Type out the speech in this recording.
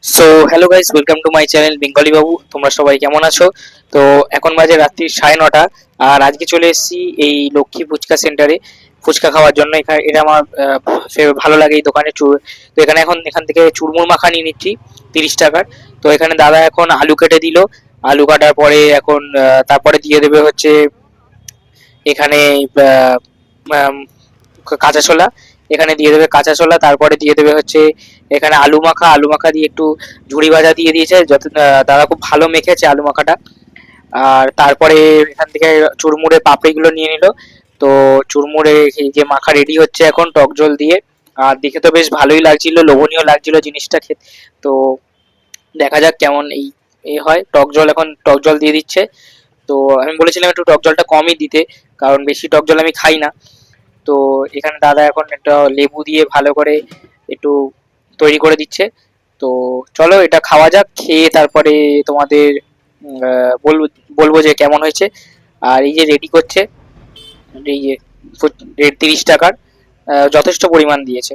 So hello guys, welcome to my channel Bengali বাবু। তোমরা সবাই কেমন আছো? তো এখন বাজে রাত্রি 9:30, আর আজকে চলে এসেছি এই লক্ষ্মী ফুচকা সেন্টারে ফুচকা খাওয়ার জন্য। এখানে এটা আমার ভালো লাগে এই দোকানে। তো এখান থেকে চুরমুর মাখা নিয়ে নিচ্ছি 30 টাকার। তো এখানে দাদা এখন আলু কেটে দিল। আলু কাটার পরে এখন তারপরে দিয়ে দেবে হচ্ছে এখানে আহ, আম, কাঁচা ছোলা। এখানে দিয়ে দেবে কাঁচা ছোলা, তারপরে দিয়ে দেবে হচ্ছে এখানে আলু মাখা। আলু মাখা দিয়ে একটু ঝুড়ি ভাজা দিয়ে দিয়েছে, যত দাদা খুব ভালো মেখেছে আলু মাখাটা। আর তারপরে এখান থেকে চুরমুড়ে পাপড়িগুলো নিয়ে নিল। তো চুরমুড়ে এই যে মাখা রেডি হচ্ছে এখন টক জল দিয়ে। আর দেখে তো বেশ ভালোই লাগছিল, লোভনীয় লাগছিল জিনিসটা খেতে। তো দেখা যাক কেমন হয়। এখন টক জল দিয়ে দিচ্ছে। তো আমি বলেছিলাম একটু টক জলটা কমই দিতে, কারণ বেশি টক জল আমি খাই না। তো এখানে দাদা এখন একটা লেবু দিয়ে ভালো করে একটু তৈরি করে দিচ্ছে। তো চলো এটা খাওয়া যাক, খেয়ে তারপরে তোমাদের বলবো বলবো যে কেমন হয়েছে। আর এই যে রেডি করছে, এই যে 30 টাকার যথেষ্ট পরিমাণ দিয়েছে।